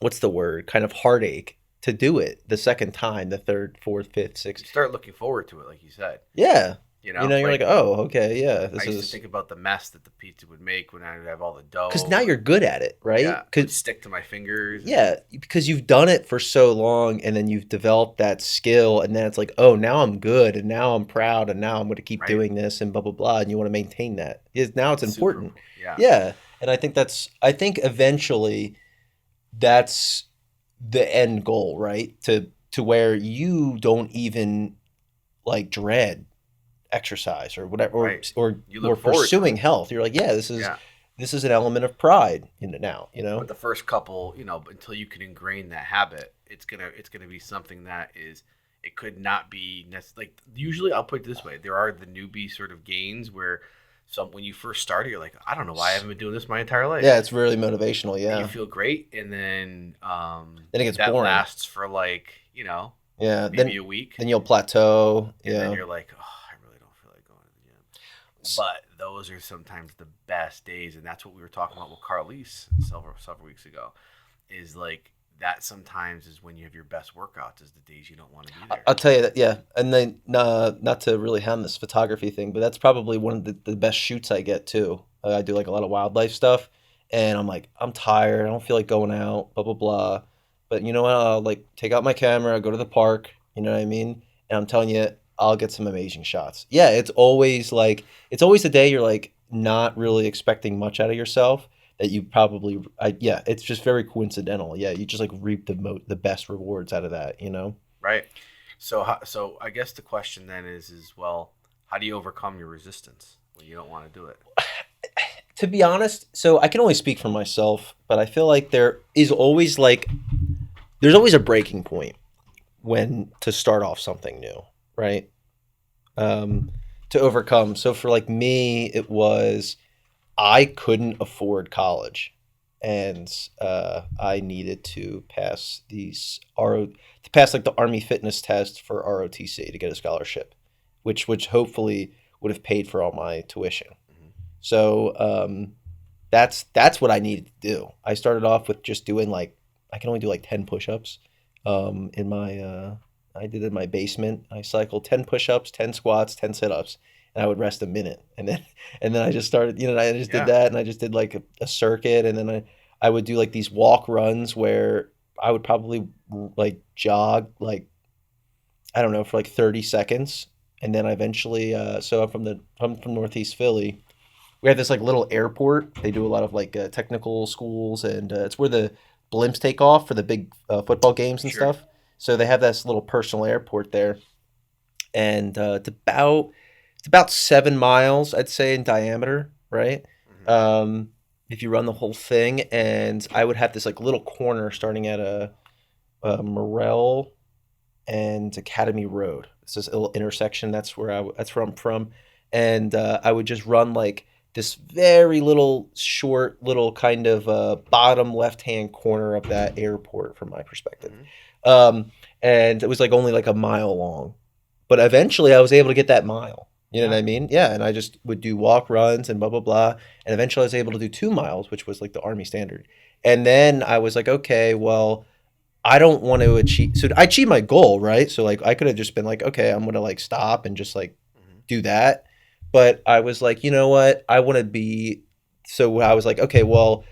what's the word, kind of heartache to do it the second time, the third, fourth, fifth, You sixth. start looking forward to it, like you said. Yeah, you're like, Like oh, okay, yeah, I this used to is think about the mess that the pizza would make when I would have all the because now dough, you're and good at it, right? yeah, it would Because stick to my fingers, and yeah, because you've done it for so long and then you've developed that skill and then it's like, oh, now I'm good and now I'm proud and now I'm going to keep right, doing this and blah blah blah and you want to maintain that. Is now it's it's super. important. Yeah. Yeah, and I think eventually that's the end goal, right? To where you don't even like dread exercise or whatever Right. You or look forward to pursuing it. health. You're like, yeah, Yeah. this is an element of pride in it now, you But know? the first couple, until you can ingrain that habit, it's gonna be something that is it could not be like usually I'll put it this way: there are the newbie sort of gains where when you first started, you're like, I don't know why I haven't been doing this my entire life. Yeah, it's really motivational. And Yeah. you feel great, and then Then it gets that boring. lasts for like Yeah. maybe a week, Then you'll plateau. and then Yeah. you're like, oh, I really don't feel like going to the gym. But those are sometimes the best days, and that's what we were talking about with Carlise several weeks ago. Is like that sometimes is when you have your best workouts, is the days you don't want to be there. I'll tell you that, yeah. And then, not to really hound this photography thing, but that's probably one of the best shoots I get too. I do like a lot of wildlife stuff, and I'm like, I'm tired. I don't feel like going out, blah, blah, blah. But you know what? I'll like take out my camera, go to the park, you know what I mean? And I'm telling you, I'll get some amazing shots. Yeah, it's always the day you're like not really expecting much out of yourself that you probably, yeah, it's just very coincidental. Yeah, you just like reap the best rewards out of that, you know? Right. So so I guess the question then is well, how do you overcome your resistance when you don't want to do it? To be honest, so I can only speak for myself, but I feel like there's always a breaking point when to start off something new, right? To overcome. So for like me, it was I couldn't afford college, and I needed to pass like the Army fitness test for ROTC to get a scholarship, which hopefully would have paid for all my tuition. So that's what I needed to do. I started off with just doing like I can only do like 10 push-ups. In my I did it in my basement. I cycled 10 push-ups, 10 squats, 10 sit-ups, and I would rest a minute. And then I just started, I just did that, and I just did like a circuit, and then I would do like these walk runs where I would probably like jog like I don't know for like 30 seconds, and then I eventually so I'm from Northeast Philly. We have this like little airport. They do a lot of like technical schools, and it's where the blimps take off for the big football games and Sure. stuff. So they have this little personal airport there, and it's about 7 miles, I'd say, in diameter, right? Mm-hmm. If you run the whole thing, and I would have this like little corner starting at a Morel and Academy Road. It's this little intersection. That's where I'm from, and I would just run like this very little short little kind of bottom left hand corner of that airport from my perspective. Mm-hmm. And it was like only like a mile long, but eventually I was able to get that mile. You know what I mean? Yeah, and I just would do walk runs and blah blah blah, and eventually I was able to do 2 miles, which was like the Army standard. And then I was like, okay, well, I don't want to achieve. So I achieved my goal, right? So like I could have just been like, okay, I'm gonna like stop and just like do that. But I was like, you know what? I want to be. So I was like, okay, well,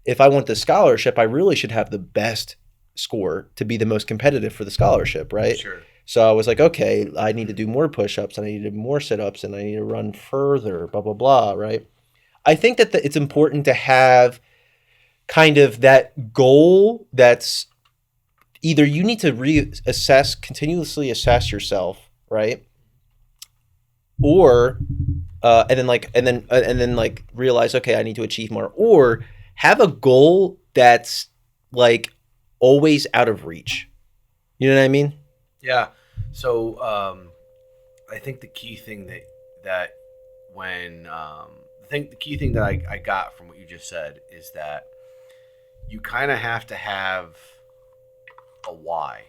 if I want the scholarship, I really should have the best score to be the most competitive for the scholarship, right? Sure. So I was like, okay, I need to do more push-ups, and I need to do more sit-ups, and I need to run further, blah blah blah, right? I think that it's important to have kind of that goal that's either you need to continuously assess yourself, right? Or and then like realize, okay, I need to achieve more, or have a goal that's like always out of reach. You know what I mean? Yeah. So I think the key thing that when the key thing that I got from what you just said is that you kind of have to have a why.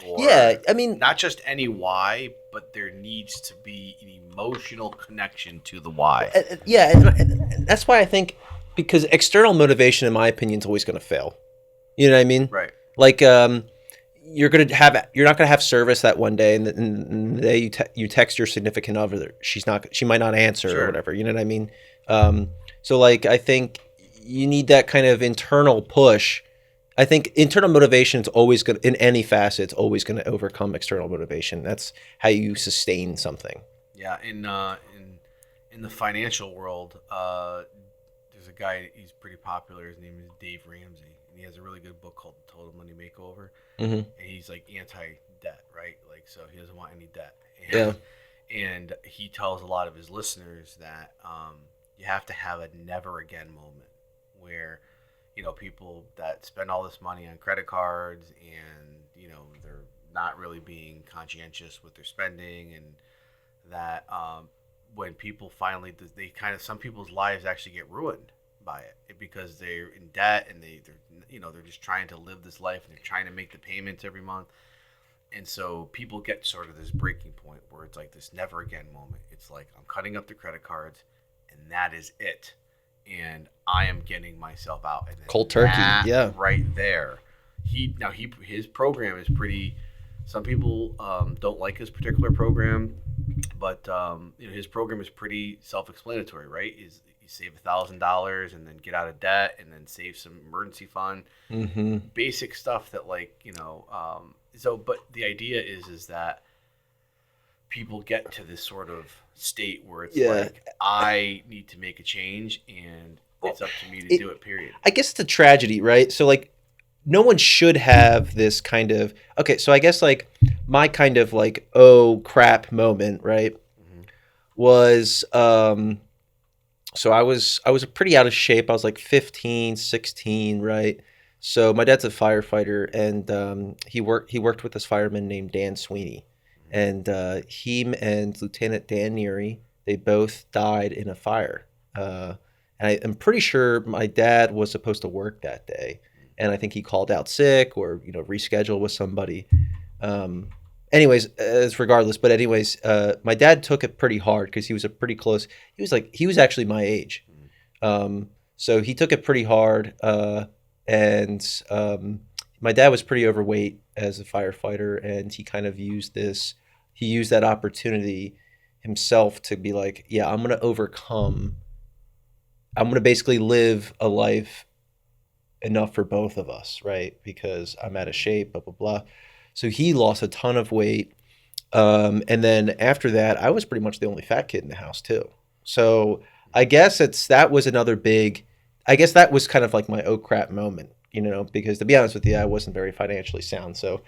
Or Yeah, I mean, not just any why, but there needs to be an emotional connection to the why. Yeah, and that's why I think because external motivation, in my opinion, is always going to fail. You know what I mean? Right. Like, you're not gonna have service that one day, and the day you text your significant other, she might not answer Sure. or whatever. You know what I mean? So like, I think you need that kind of internal push. I think internal motivation is always going in any facet. It's always going to overcome external motivation. That's how you sustain something. Yeah. In the financial world, there's a guy. He's pretty popular. His name is Dave Ramsey, and he has a really good book called The Total Money Makeover. Mm-hmm. And he's like anti-debt, right? Like, so he doesn't want any debt. Yeah. And he tells a lot of his listeners that you have to have a never again moment where, people that spend all this money on credit cards and, they're not really being conscientious with their spending, and that when people finally, they kind of, some people's lives actually get ruined by it because they're in debt and they're just trying to live this life and they're trying to make the payments every month. And so people get sort of this breaking point where it's like this never again moment. It's like, I'm cutting up the credit cards and that is it. And I am getting myself out. And then Cold turkey. Yeah. Right there. His program is pretty, some people don't like his particular program, but his program is pretty self-explanatory, right? Is you save $1,000 and then get out of debt and then save some emergency fund, basic stuff that but the idea is that people get to this sort of state where it's like, I need to make a change and it's up to me to do it, period. I guess it's a tragedy, right? So like, no one should have this kind of, okay, so I guess like my kind of like, oh crap moment, right? Was, so I was pretty out of shape. I was like 15, 16, right? So my dad's a firefighter and he worked with this fireman named Dan Sweeney. And him and Lieutenant Dan Neary, they both died in a fire. And I'm pretty sure my dad was supposed to work that day. And I think he called out sick or, rescheduled with somebody. Anyways, regardless. But anyways, my dad took it pretty hard because he was he was actually my age. So he took it pretty hard. And my dad was pretty overweight as a firefighter. And he kind of used that opportunity himself to be like, yeah, I'm going to basically live a life enough for both of us, right? Because I'm out of shape, blah, blah, blah. So he lost a ton of weight. And then after that, I was pretty much the only fat kid in the house too. So I guess that was kind of like my oh crap moment, because to be honest with you, I wasn't very financially sound. So,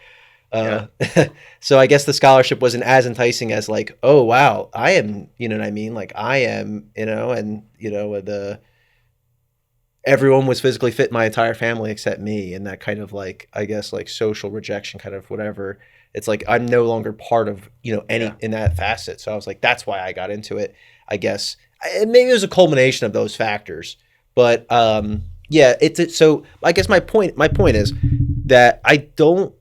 so I guess the scholarship wasn't as enticing as like, oh wow, I am, you know what I mean? Like I am, everyone was physically fit, my entire family except me, and that kind of like, I guess like social rejection, kind of whatever. It's like I'm no longer part of in that facet. So I was like, that's why I got into it. I guess maybe it was a culmination of those factors, but so I guess my point is that I don't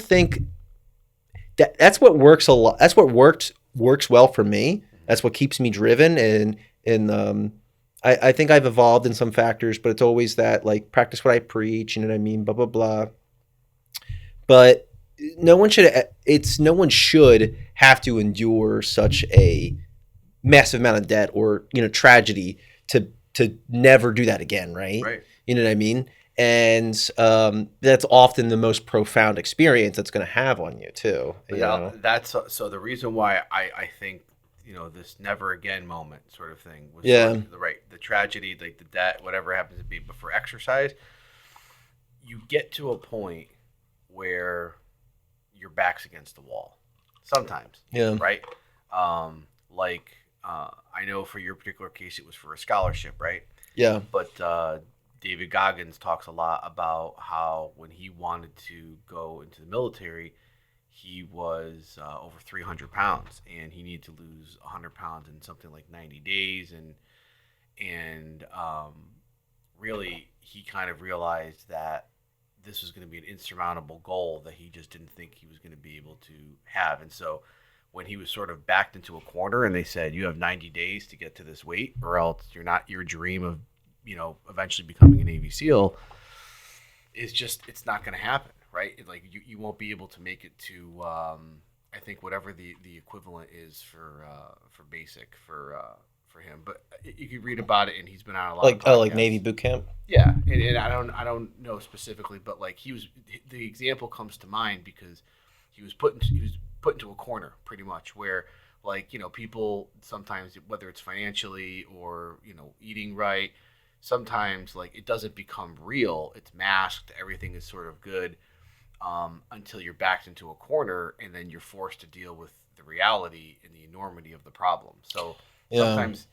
think that's what works a lot. That's what works well for me. That's what keeps me driven, and I think I've evolved in some factors, but it's always that like practice what I preach, you know what I mean, blah blah blah. But no one should have to endure such a massive amount of debt or tragedy to never do that again, right? Right. You know what I mean? And that's often the most profound experience that's going to have on you too. That's so the reason why I think this never again moment sort of thing was sort of the tragedy, like the debt, whatever happens to be. But for exercise, you get to a point where your back's against the wall sometimes. Right. I know for your particular case, it was for a scholarship, right? Yeah. But David Goggins talks a lot about how when he wanted to go into the military, he was over 300 pounds and he needed to lose 100 pounds in something like 90 days. And really, he kind of realized that this was going to be an insurmountable goal that he just didn't think he was going to be able to have. And so when he was sort of backed into a corner and they said, you have 90 days to get to this weight or else your dream of, eventually becoming a Navy SEAL it's not going to happen. Right. Like you won't be able to make it to, I think whatever the equivalent is for basic for him, but you can read about it and he's been on a lot of like Navy boot camp. Yeah. And I don't know specifically, but like the example comes to mind because he was put into a corner pretty much where people sometimes, whether it's financially or, eating right, sometimes like it doesn't become real. It's masked. Everything is sort of good until you're backed into a corner and then you're forced to deal with the reality and the enormity of the problem. So sometimes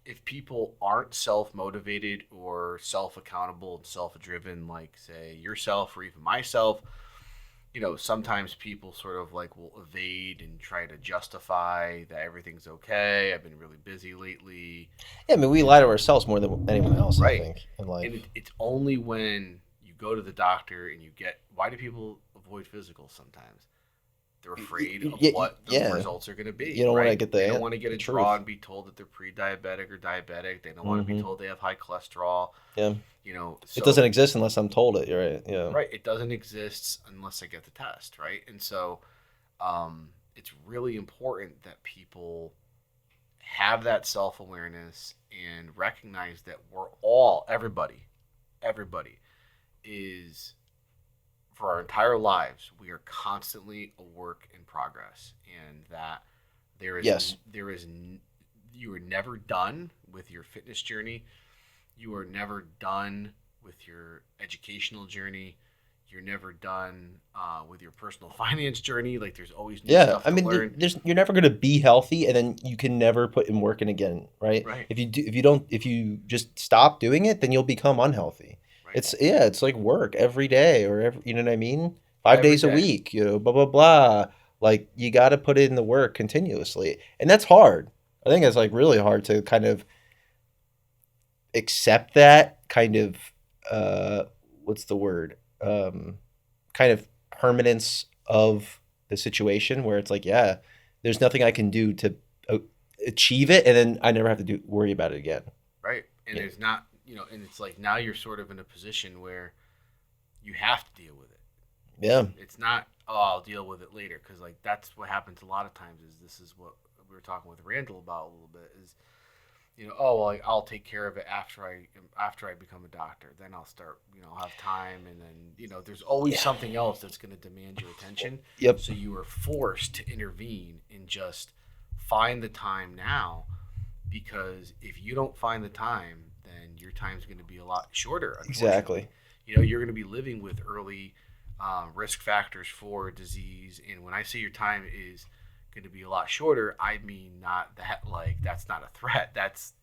if people aren't self-motivated or self-accountable and self-driven, like say yourself or even myself, sometimes people sort of like will evade and try to justify that everything's okay. I've been really busy lately. Yeah, I mean, we lie to ourselves more than anyone else, I Right. think, in life. And it's only when you go to the doctor and why do people avoid physicals sometimes? They're afraid of what the Yeah, results are going to you be, don't want to right? get They don't want to get the a truth. draw and be told that they're pre-diabetic or diabetic. They don't want to be Hmm. told they have high cholesterol. Yeah, it doesn't So exist unless I'm told it. You're right. Yeah. right, it doesn't exist unless I get the test, right? And so it's really important that people have that self-awareness and recognize that everybody is, for our entire lives, we are constantly a work in progress, and that there is Yes. there is you are never done with your fitness journey. You are never done with your educational journey. You're never done with your personal finance journey. Like there's always new Yeah, stuff I to mean, learn. you're never going to be healthy, and then you can never put in work in again, right? Right, If you just stop doing it, then you'll become unhealthy. right. It's like work every day, or you know what I mean? Five Every days a day. week, blah blah blah. Like you got to put in the work continuously, and that's hard. I think it's like really hard to kind of accept that kind of uh, what's the word? Kind of permanence of the situation where it's like, yeah, there's nothing I can do to uh, achieve it, and then I never have to worry about it again. Right. And Yeah. there's not, and it's like now you're sort of in a position where you have to deal with it. Yeah. It's not, oh, I'll deal with it later. Cause like that's what happens a lot of times is this is what we were talking with Randall about a little bit is, oh, well, like, I'll take care of it after I become a doctor. Then I'll start, I'll have time. And then, there's always Yeah. something else that's going to demand your attention. Yep. So you are forced to intervene and just find the time now, because if you don't find the time, then your time's going to be a lot shorter, unfortunately. Exactly. You're going to be living with early risk factors for disease. And when I say your time is going to be a lot shorter, I mean not that like that's not a threat. That's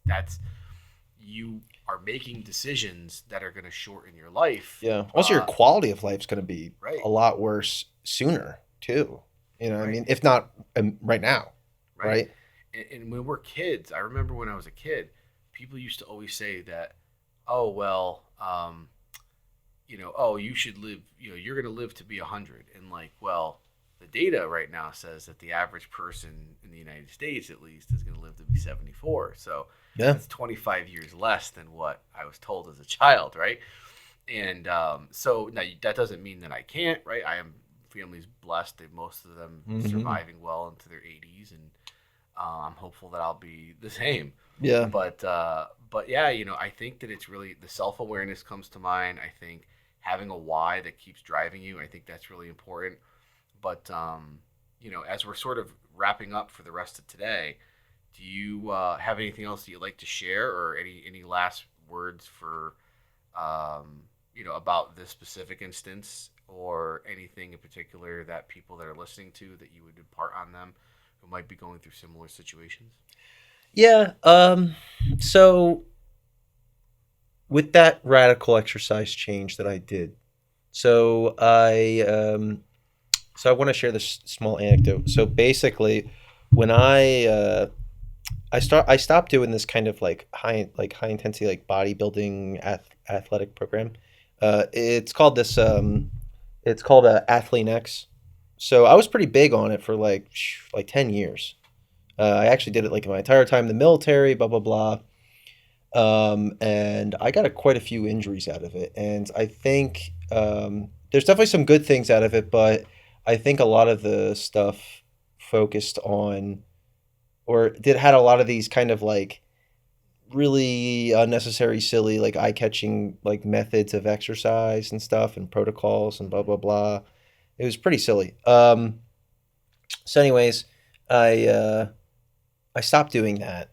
you are making decisions that are going to shorten your life. Yeah. Also, your quality of life is going to be Right. a lot worse sooner too. You know what I Right. mean? If not right now, Right. right? And when we're kids, I remember when I was a kid, people used to always say that, oh well, oh, you should live, you're going to live to be 100. And like, well, the data right now says that the average person in the United States, at least, is going to live to be 74. So Yeah. that's 25 years less than what I was told as a child, right? And so now that doesn't mean that I can't, right? I am family's blessed. Most of them surviving well into their 80s, and I'm hopeful that I'll be the same. Yeah. But yeah, I think that it's really the self-awareness comes to mind. I think having a why that keeps driving you, I think that's really important. But as we're sort of wrapping up for the rest of today, do you have anything else that you'd like to share, or any last words for about this specific instance, or anything in particular that people that are listening to that you would impart on them who might be going through similar situations? Yeah. So with that radical exercise change that I did, so I want to share this small anecdote. So basically, when I stopped doing this kind of like high intensity like bodybuilding athletic program. It's called Athlete X. So I was pretty big on it for like 10 years. I actually did it like my entire time in the military, blah blah blah. And I got quite a few injuries out of it, and I think there's definitely some good things out of it, but I think a lot of the stuff focused on or did had a lot of these kind of like really unnecessary, silly, like eye catching like methods of exercise and stuff and protocols and blah blah blah. It was pretty silly. So, anyways, I stopped doing that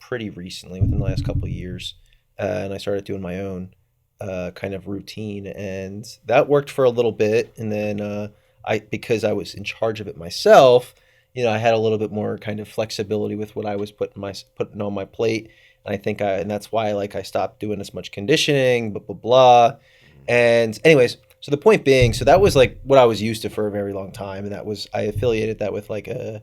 pretty recently, within the last couple of years, and I started doing my own kind of routine, and that worked for a little bit, and then because I was in charge of it myself, I had a little bit more kind of flexibility with what I was putting on my plate, and I think and that's why like I stopped doing as much conditioning, blah blah blah, and anyways. So the point being, so that was like what I was used to for a very long time, and that was I affiliated that with like a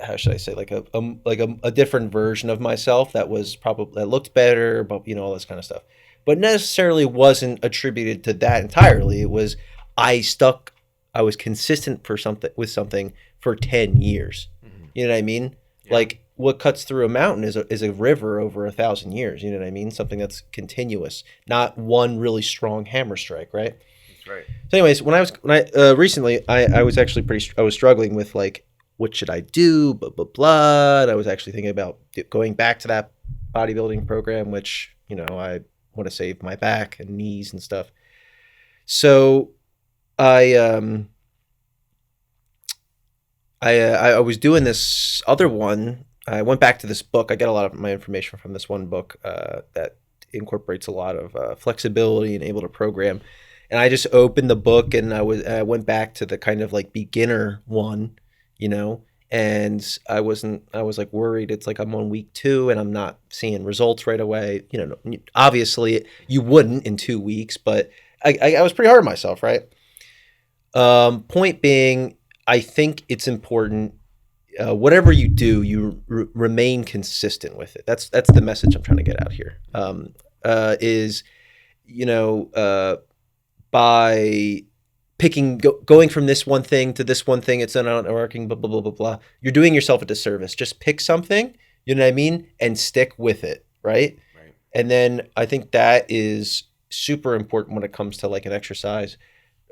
how should I say, like a different version of myself that was probably that looked better, but all this kind of stuff, but necessarily wasn't attributed to that entirely. It was I stuck, I was consistent for something with something for 10 years. You know what I mean? Yeah. Like what cuts through a mountain is a river over 1,000 years. You know what I mean? Something that's continuous, not one really strong hammer strike, right? That's right. So, anyways, when I recently, I was actually I was struggling with like, what should I do? Blah blah blah. And I was actually thinking about going back to that bodybuilding program, which I want to save my back and knees and stuff. So, I I was doing this other one. I went back to this book. I get a lot of my information from this one book that incorporates a lot of flexibility and able to program. And I just opened the book and I went back to the kind of like beginner one, and I was like worried. It's like I'm on week 2 and I'm not seeing results right away. Obviously you wouldn't in 2 weeks, but I was pretty hard on myself, right? Point being, I think it's important. Whatever you do, you remain consistent with it. That's the message I'm trying to get out here. Is by going from this one thing to this one thing, it's not working. Blah blah blah blah blah. You're doing yourself a disservice. Just pick something. You know what I mean, and stick with it. Right. Right. And then I think that is super important when it comes to like an exercise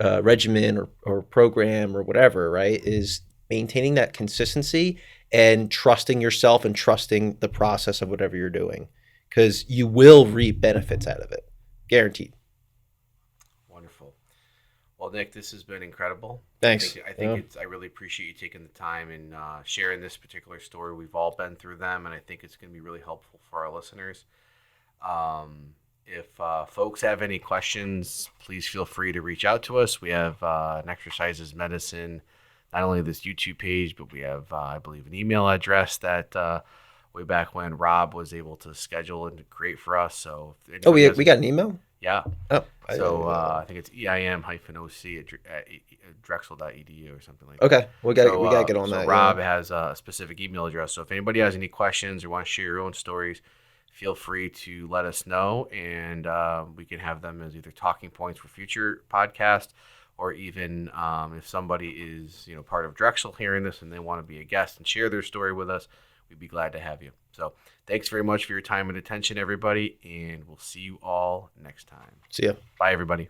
regimen or program or whatever, right? Is maintaining that consistency and trusting yourself and trusting the process of whatever you're doing, because you will reap benefits out of it, guaranteed. Wonderful. Well, Nick, this has been incredible. Thanks. I think I really appreciate you taking the time and sharing this particular story. We've all been through them, and I think it's going to be really helpful for our listeners. If folks have any questions, please feel free to reach out to us. We have an Exercises Medicine, not only this YouTube page, but we have, I believe, an email address that way back when Rob was able to schedule and to create for us. So, we got an email? Yeah. Oh, I think it's EIM-OC at drexel.edu or something like that. Okay, we got to get on that. Rob has a specific email address. So if anybody has any questions or want to share your own stories, feel free to let us know, and we can have them as either talking points for future podcasts, or even if somebody is part of Drexel hearing this and they want to be a guest and share their story with us, we'd be glad to have you. So thanks very much for your time and attention, everybody, and we'll see you all next time. See ya. Bye, everybody.